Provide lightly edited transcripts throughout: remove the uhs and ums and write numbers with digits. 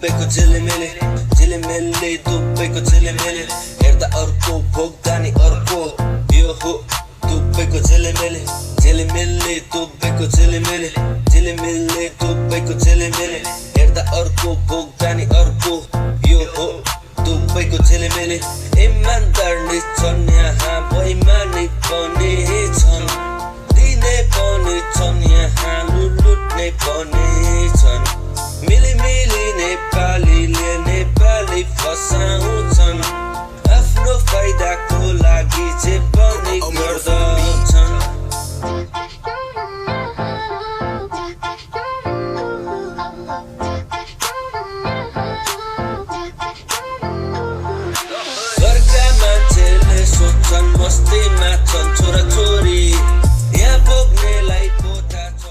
दुबेको झिलिमिली झिलिमिली दुबेको झिलिमिली हेर्दा अर्को भोग्दानी अर्को यो हो दुबेको झिलिमिली झिलिमिली दुबेको झिलिमिली झिलिमिली दुबेको झिलिमिली हेर्दा अर्को भोग्दानी अर्को यो हो दुबेको झिलिमिली इमानदार नि छन् यहाँ बेइमानी पनि छन् दिने पनि छन् यहाँ लुट्ने पनि छन् मिलिमिली नेपालीले नेपाली फसाउँछन् आफ्नो फाइदाको लागि जे पनि गर्दछन् घरका मान्छेले सोच्छन् मस्तीमा छन् छोराछोरी यहाँ बोक्नेलाई पोथा छ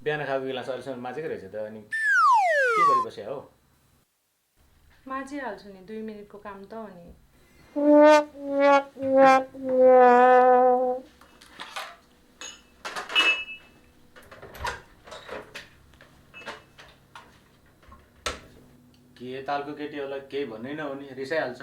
बिहान खाएको गिलास अहिलेसम्म माझेकै रहेछ त अनि के गरिबस्या हो माझिहाल्छु नि 2 मिनेटको काम त हो नि के तालको केटीहरूलाई केही भन्नै नहुने रिसाइहाल्छ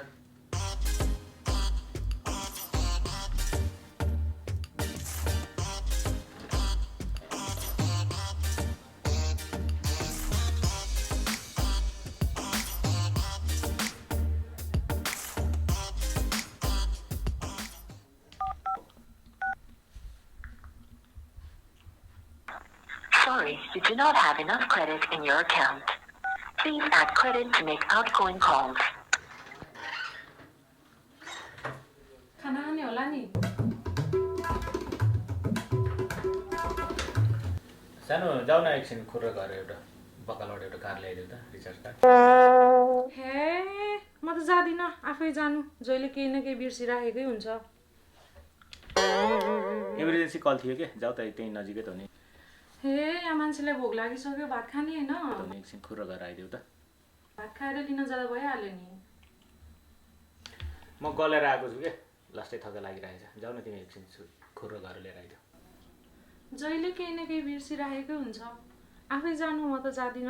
Sorry, you do not have enough credit in your account. Please add credit to make outgoing calls. खाना खाने होला नि सानो जाऊ न एकछिन खुर्रा गरेर एउटा बकालबाट एउटा कार्ड ल्याइदेऊ त रिचार्ज कार्ड हे म त जादिन आफै जानु जहिले केही न केही बिर्सिराखेकै हुन्छ इमर्जेन्सी कल थियो के जाऊ त त्यही नजिकै त हो नि हे यहाँ मान्छेलाई भोक लागिसक्यो भात खाने हैन एकछिन खुर्रा गरेर आइदेऊ त भात खाएर लिन जाँदा भइहाल्यो नि म गलेर आएको छु के लास्टै थका लागिरहेछ जाऊ न तिमी एकछिन खुर्रा गरेर लिएर आइदेऊ जहिले केही न केही बिर्सिराखेकै हुन्छ आफै जानु म त जादिन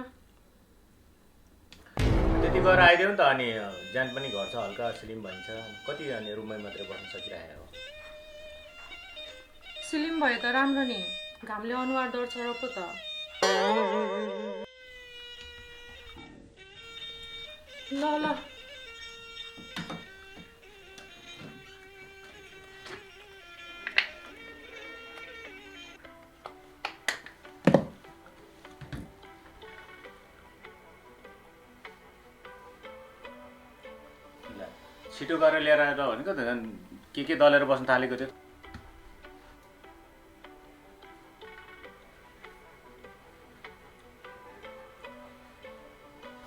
त्यति गरेर आइदेऊ नि त अनि ज्यान पनि घट्छ हल्का स्लिम भइन्छ कति अनि रुममै मात्रै बस्न सकिरहेको हो स्लिम भयो त राम्रो नि घामले अनुहार डढ्छ र पो त ल ल छिटो गरेर लिएर आएर भनेको त झन् के दलेर बस्न थालेको थियो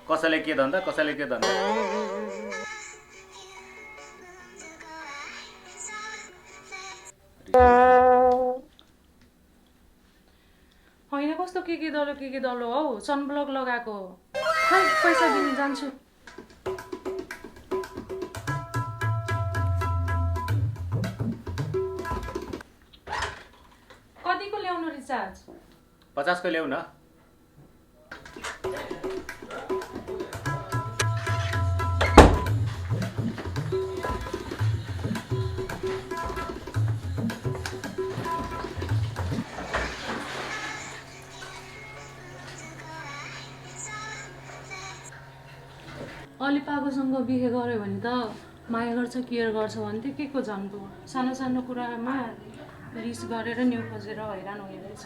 कसैले के धन्दा कसैले के धन्दा होइन कस्तो के दलो हौ सनब्लक लगाएको खै पैसा दिनु जान्छु कतिको ल्याउनु रिचार्ज 50 को ल्याउ न अलि पागोसँग बिहे गर्यो भने त माया गर्छ केयर गर्छ भने त्यो के को झन्को सानो सानो कुरामा रिस गरेर न्यु खोजेर हैरान हुने रहेछ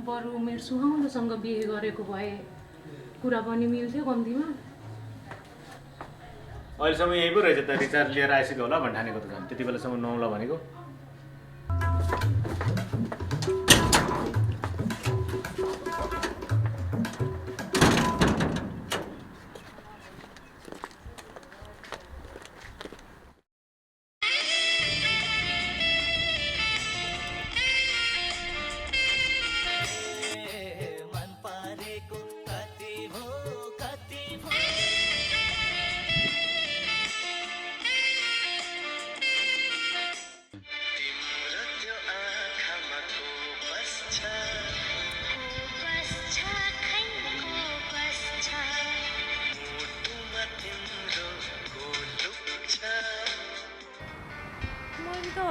बरु मेरो सुहाउँदोसँग बिहे गरेको भए कुरा पनि मिल्थ्यो कम्तीमा अहिलेसम्म यही पो रहेछ त रिचार्ज लिएर आइसक्यो होला भन्ने ठानेको त झन् त्यति बेलासम्म नौला भनेको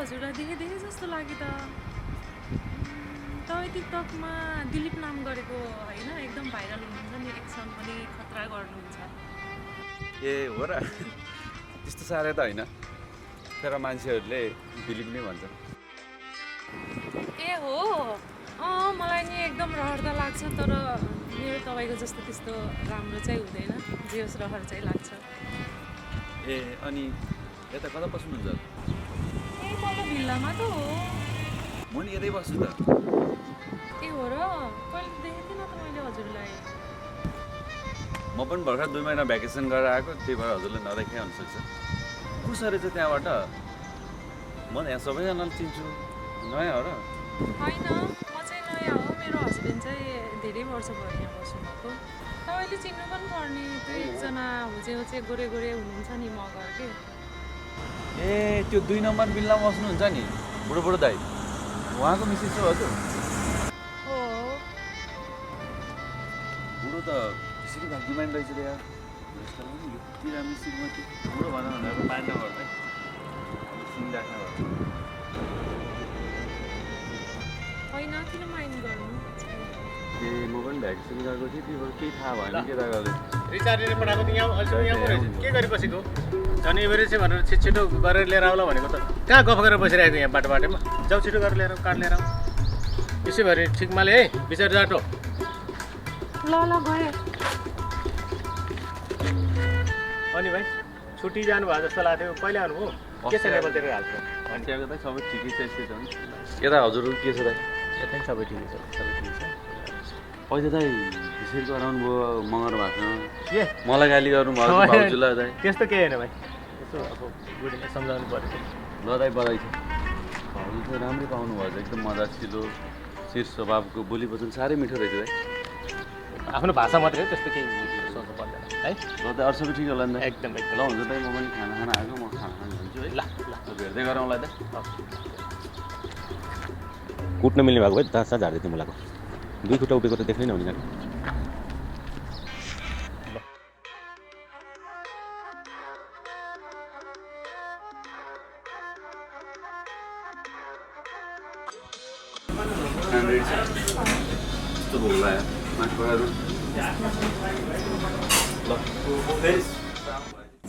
हजुरलाई देखेँ जस्तो लाग्यो त तपाईँ टिकटकमा दिलीप नाम गरेको होइन एकदम भाइरल हुनुहुन्छ नि एक्सन पनि खतरा गर्नुहुन्छ ए हो र त्यस्तो साह्रै त होइन तर मान्छेहरूले दिलीप नै भन्छ ए हो मलाई नि एकदम रहर त लाग्छ तर मेरो तपाईँको जस्तो त्यस्तो राम्रो चाहिँ हुँदैन जे होस् रहर चाहिँ लाग्छ ए अनि यता कता बस्नुहुन्छ तल भिल्लामा त हो म नि यतै बस्छु त ए हो र कहिले देखेको थिइनँ त मैले हजुरलाई म पनि भर्खर 2 महिना भ्याकेसन गरेर आएको त्यही भएर हजुरले नदेखे हुनसक्छ कसो रहेछ त्यहाँबाट म यहाँ सबैजनालाई चिन्छु नयाँ हो र होइन म चाहिँ नयाँ हो मेरो हस्बेन्ड चाहिँ धेरै वर्ष भयो यहाँ बस्नुभएको तपाईँले चिन्नु पनि पर्ने त्यही एकजना हुजे हुजे गोरे गोरे हुनुहुन्छ नि मगर के ए त्यो 2 नम्बर बिल्लामा बस्नुहुन्छ नि बुढो बुढो दाइ उहाँको मिसेस हो हजुर हो बुढो त त्यसरी भाग्य माइन रहेछ त्यहाँ यति राम्रो श्रीमती बुढो भन भनेर पानी नगर्दै सिङ राख्न होइन किन माइन्ड गर्नु ए म पनि भ्याकेसन गएको थिएँ त्यहीबाट केही थाहा भएन केटाहरूले रिचार्ज लिएर पठाएको त यहाँ अहिलेसम्म यहाँ पो रहेछ के गरी बसेको झन् एभरेज भनेर छिटो गरेर लिएर आउला भनेको त कहाँ गफ गरेर बसिरहेको यहाँ बाटो बाटोमा जाऊ छिटो गरेर लिएर काट लिएर आऊ यसै भएर ठिकमाले है बिचार जाटो ल गएँ अनि भाइ छुट्टी जानुभयो जस्तो लाग्थ्यो कहिले आउनुभयो के छ नेपालतिर हाल्छ अस्तिको त सबै ठिकै छ यस्तै छ यता हजुरहरू के छ दाइ यता पनि सबै ठिकै छ सबै ठिकै छ अहिले दाइ त्यसरी गराउनु भयो मगर भएको के मलाई गाली गर्नुभयो भाउजूलाई दाइ त्यस्तो केही होइन भाइ यसो अब बुढीले सम्झाउनु पऱ्यो ल दाइ बधाई छ भाउजू चाहिँ राम्रै पाउनु भयो एकदम मजासिलो शिर स्वभावको बोली वचन साह्रै मिठो रहेछ दाइ आफ्नो भाषा मात्रै हो त्यस्तो केही सोच्नु पर्दैन है ल दाइ अरू सबै ठिक होला नि दाइ एकदम ल हुन्छ दाइ म पनि खाना आएको म खाना भन्छु है ल भेट्दै गरौँला दाइ कुट्न मिल्ने भएको भए दाँत साथ झार्दै थिएँ मुलाको 2 खुट्टा उभिएको त देख्नै नहुने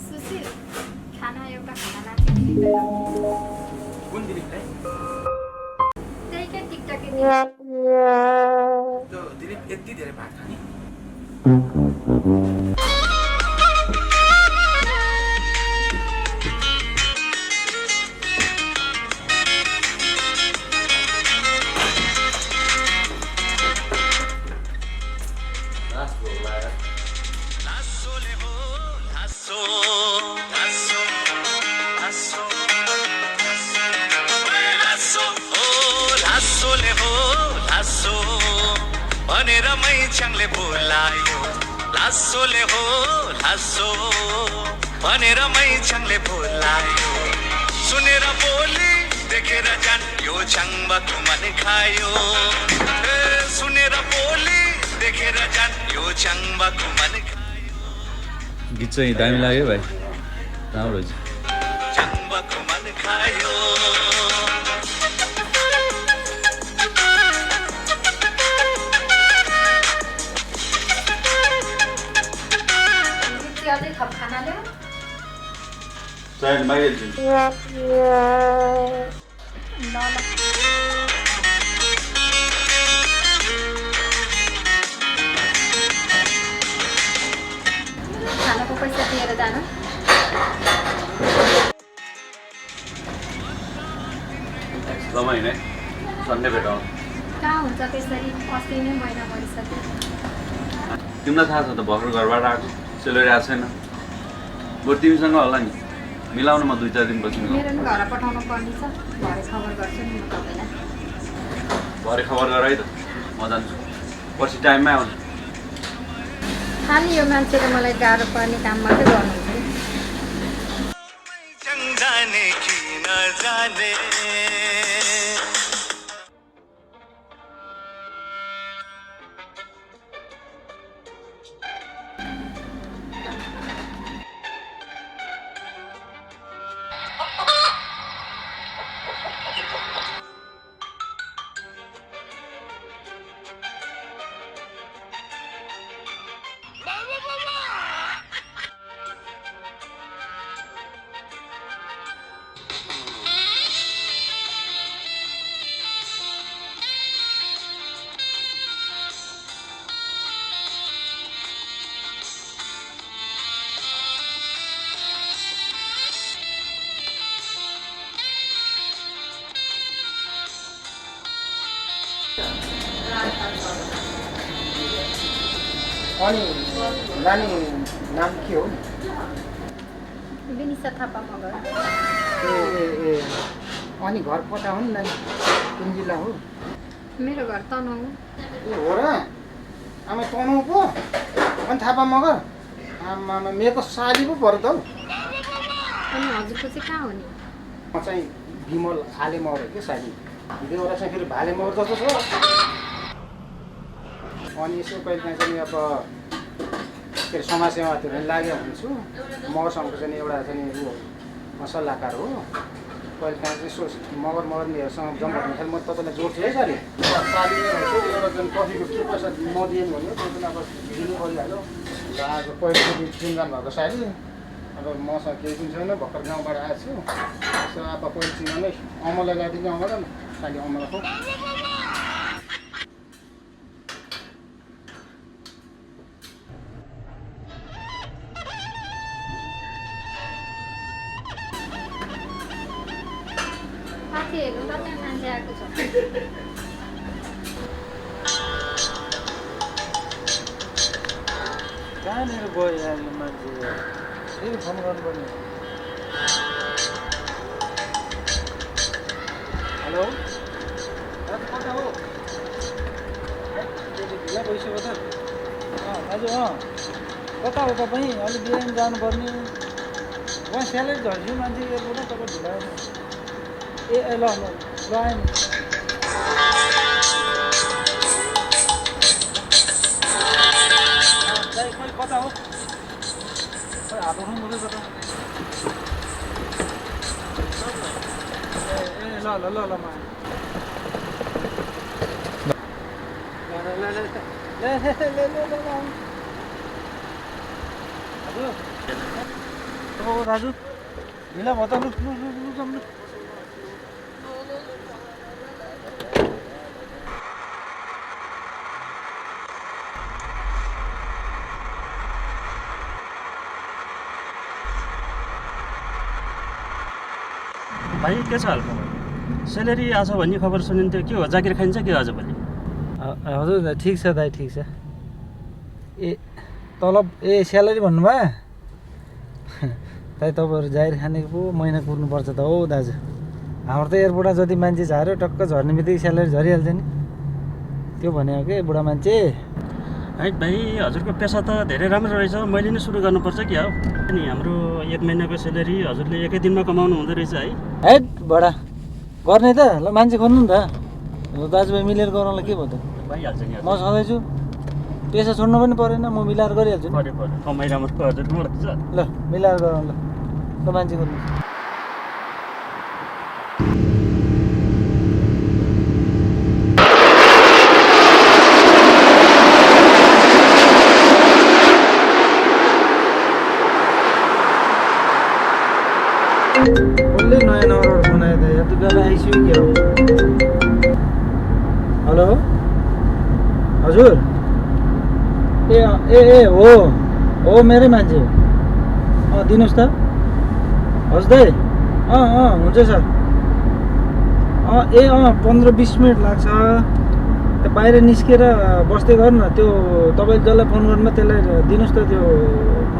सुशील खाना एउटा खाना लाग्यो कुन दिदी त्यही क्या टिकटक दिदी यति धेरै भात खाने भनेर मैच्याङले बोलायो लासोले हो लासो भनेर मैच्याङले बोलायो सुनेर बोली देखेर जान यो छाङबाको मन खायो सुनेर बोली देखेर जान यो छाङबाको मन खायो गीत चाहिँ दामी लाग्यो भाइ राम्रो छ छाङबाको मन खायो अझै थप खाना ल्याऊ चाहियो मागिहाल्छु ल खानाको पैसा दिएर जानु समय नै सन्डे भेटौँ कहाँ हुन्छ त्यसरी अस्ति नै महिना भइसक्यो तिमीलाई थाहा छ त भर्खर घरबाट आएको सेलेरी आएको छैन बरु तिमीसँग होला नि मिलाउनु म 2-4 दिन पछि मेरो पनि घर पठाउनु पर्ने छ भरे खबर गर्छु नि म तपाईँलाई भरे खबर गर है त म जान्छु पछि टाइममै आउनु खालि यो मान्छेले मलाई गाह्रो पर्ने काम मात्रै गर्नुहुन्छ जाने कि न जाने अनि नानी नाम के हो विनिसा थापा मगर ए अनि घर कता हो नि नानी कुन जिल्ला हो मेरो घर तनहुँ ए हो र आमा तनहुँ पो अनि थापा मगर आमा मेरो त साली पो पर्यो त हौ अनि हजुरको चाहिँ कहाँ हो नि म चाहिँ विमल आले मगर हो कि साली देउरा चाहिँ फेरि भाले मगर जस्तो छ अनि यसो कहिले काहीँ चाहिँ अब के अरे समाजसेवातिर लागेको हुन्छु मगरसँग चाहिँ एउटा चाहिँ ऊ सल्लाहकार हो कहिले काहीँ चाहिँ यसो मगरनीहरूसँग जम्मा हुने खालि म तपाईँलाई जोड्छु है साली साली एउटा जुन कफीको के पैसा म दिएँ भन्यो त्यो पनि अब दिनु परिहाल्यो र आज पहिलो दिन जानुभएको साली अब मसँग केही पनि छैन भर्खर गाउँबाट आएको छु यसो अब पहिलो चिनाउनै अमला ल्याइदिन्छ अमला न साली अमलाको साथीहरू कति मान्छे आएको छ कहाँनिर गयो यो मान्छे फेरि फोन गर्नुपर्ने हेलो कता हो ढिला भइसक्यो त दाजु कता हो तपाईँ अलिक बिहान जानुपर्ने उहाँ स्यालेरी झर्छु मान्छे एयरपोर्टमा तपाईँ ढिला ए ल आएँ नि खै कता हो खै हात उठाउनु बोलेको त ए ल ल ल ल म दाजु दाजु ढिला भयो त लु भाइ के छ हालखबर सेलेरी आछ भन्ने खबर सुनिन्थ्यो के हो जागिर खाइन्छ के आज भोलि हजुर ठिक छ दाइ ठिक छ ए तलब ए स्यालेरी भन्नुभयो दाइ तपाईँहरू जागिर खानेको पो महिना कुर्नुपर्छ त हो दाजु हाम्रो त एयरपोर्टमा जति मान्छे झार्यो टक्क झर्ने बित्तिकै स्यालेरी झरिहाल्छ नि त्यो भनेको के बुढा मान्छे है भाइ हजुरको पेसा त धेरै राम्रो रहेछ मैले नै सुरु गर्नुपर्छ कि हो अनि हाम्रो 1 महिनाको सेलेरी हजुरले एकै दिनमा कमाउनु हुँदो रहेछ है हैट बडा गर्ने त ल मान्छे खोज्नु नि त दाजुभाइ मिलेर गरौँला के भयो त भइहाल्छ नि म सधैँ छु पेसा छोड्नु पनि परेन म मिलाएर गरिहाल्छु नि पऱ्यो कमाइ राम्रो हजुर ल मिलाएर गरौँ ल मान्छे खोज्नु के हो? हेलो हजुर ए हो मेरै मान्छे दिनुहोस् त हजुर दाइ हुन्छ सर 15-20 मिनट लाग्छ त्यो बाहिर निस्केर बस्दै गर्नु न त्यो तपाईँले जसलाई फोन गर्नु त्यसलाई दिनुहोस् त त्यो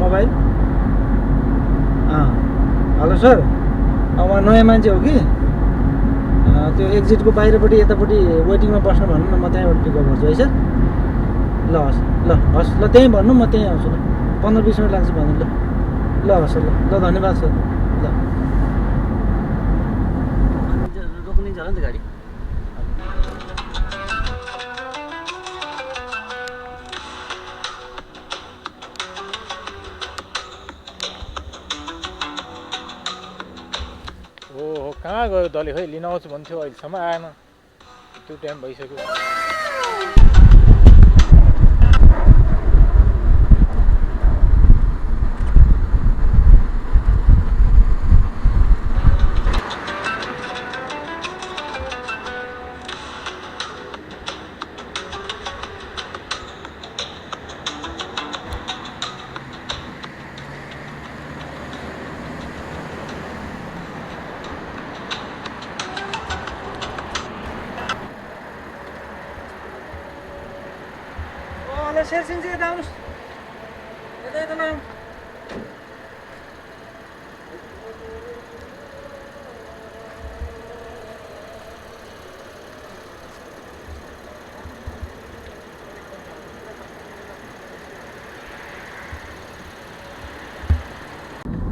मोबाइल हेलो सर उहाँ नयाँ मान्छे हो कि त्यो एक्जिटको बाहिरपट्टि यतापट्टि वेटिङमा बस्नु भन्नु न म त्यहीँबाट पिकअप गर्छु है सर हस् ल त्यहीँ भन्नु म त्यहीँ आउँछु ल 15-20 मिनट लाग्छ भन्नु ल हस् ल धन्यवाद सर ल रोक्नु जाला नि त गाडी कहाँ गयो दले खै लिन आउँछु भन्थ्यो अहिलेसम्म आएन त्यो टाइम भइसक्यो शेरसिंह चाहिँ यता आउनुहोस् यता नआउनु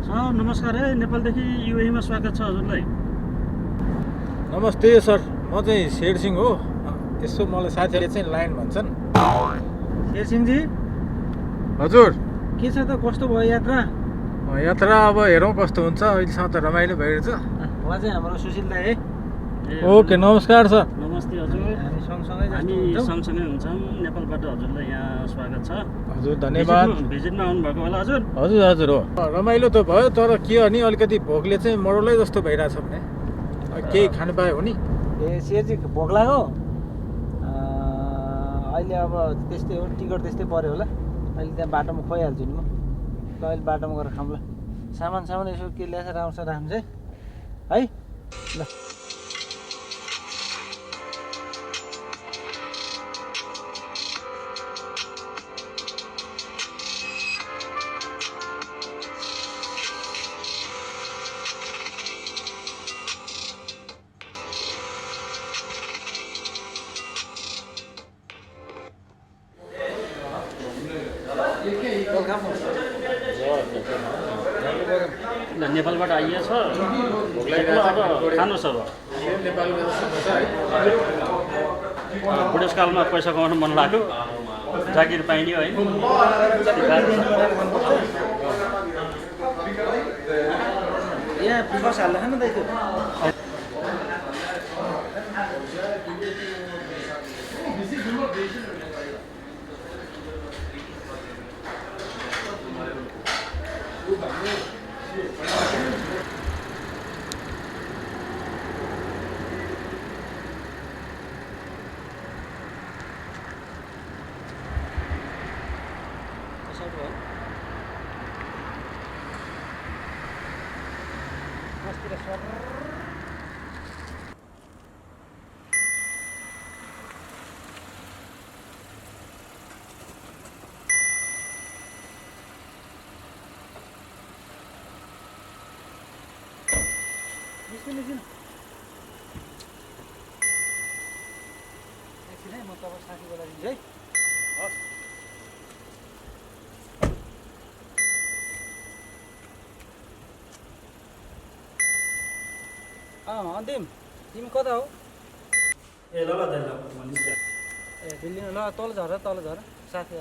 सर नमस्कार है नेपालदेखि युएमा स्वागत छ हजुरलाई नमस्ते सर म चाहिँ शेरसिंह हो यसो मलाई साथीहरूले चाहिँ लाइन भन्छन् शेरसिंहजी हजुर के छ त कस्तो भयो यात्रा यात्रा अब हेरौँ कस्तो हुन्छ अहिलेसम्म त रमाइलो भइरहेछ उहाँ चाहिँ हाम्रो सुशील दाइ है ओके नमस्कार सर नमस्ते हजुर हामी सँगसँगै हुन्छौँ नेपालबाट हजुरलाई यहाँ स्वागत छ हजुर धन्यवाद भिजिटमा आउनुभएको होला हजुर हजुर हो रमाइलो त भयो तर के हो नि अलिकति भोकले चाहिँ मरौलै जस्तो भइरहेछ भने केही खानु पायो हो नि ए शेरजी भोक लाग्यो अहिले अब त्यस्तै हो टिकट त्यस्तै पऱ्यो होला अहिले त्यहाँ बाटोमा खुवाइहाल्छु नि म ल अहिले बाटोमा गएर खाऊँ ल सामान यसो के ल्याएर आउँछ राख्नु चाहिँ है ल नेपालबाट आइएछ खानुहोस् अब बुढेसकालमा पैसा कमाउनु मन लाग्यो जागिर पाइने है यहाँ बस हाल्दा खानु दाइको एकछिन है म तपाईँ साथीको लागि है हस् अन्तिम तिमी कता हो ए ल ल दाइ ल ए दिल्ली ल तल झर साथी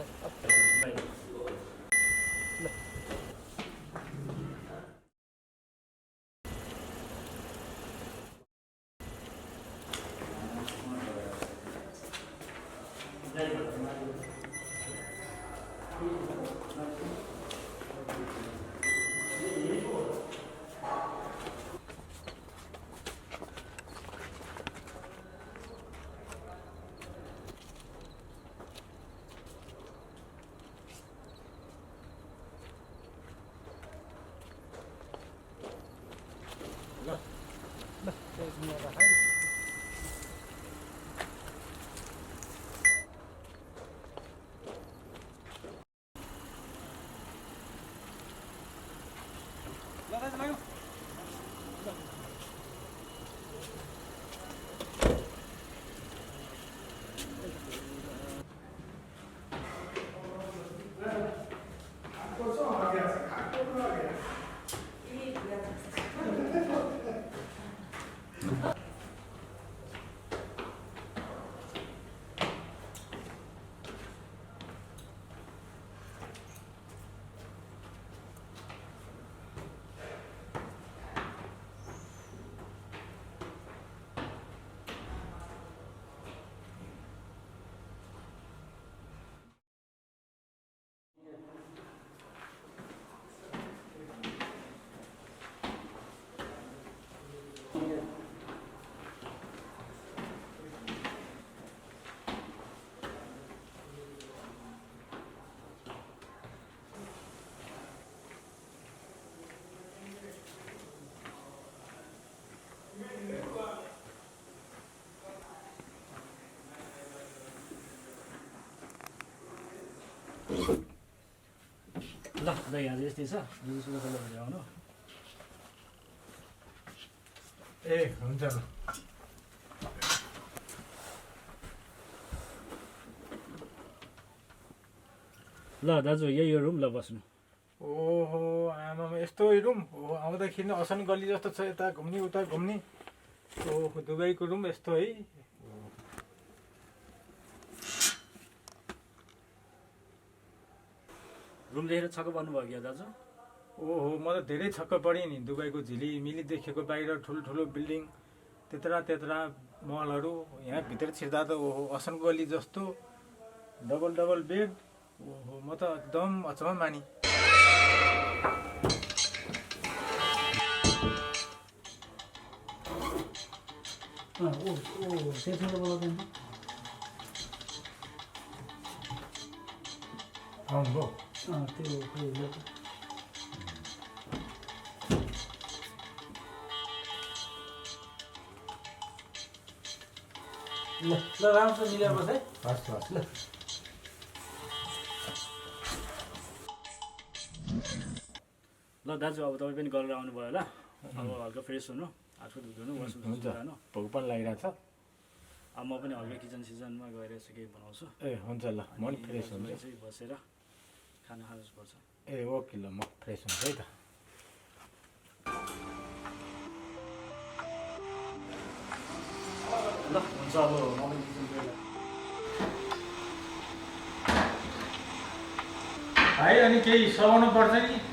ल दाइ आज यस्तै छ जुन सुरु गरेर आउनु ए हुन्छ ल ल दाजु यही हो रुम ल बस्नु ओहो आमामा यस्तो रुम हो आउँदाखेरि नै असन गल्ली जस्तो छ यता घुम्ने उता घुम्ने ओहो दुबईको रुम यस्तो है रुम देखेर छक्क पर्नुभयो क्या दाजु ओहो म त धेरै छक्क परेँ नि दुबईको झिलिमिली देखेको बाहिर ठुल्ठुलो बिल्डिङ त्यत्रा महलहरू यहाँ भित्र छिर्दा त ओहो असन गल्ली जस्तो डबल बेड ओहो म त एकदम अचम्म मानी आउनुभयो ल राम्रो मिलेर बस है हस् हस् ल ल दाजु अब तपाईँ पनि गरेर आउनुभयो होला अब हल्का फ्रेस हुनु हातखुट्टा धुनु वासरुम जानु भोक पनि लागिरहेको छ अब म पनि हल्का किचन सिजनमा गएर यसो केही बनाउँछु ए हुन्छ ल म पनि फ्रेस हुन्छ चाहिँ बसेर खाना खानुपर्छ ए ओके ल म फ्रेस हुन्छ है त ल हुन्छ अब म पनि किचन गएर भाइ अनि केही सघाउनु पर्छ नि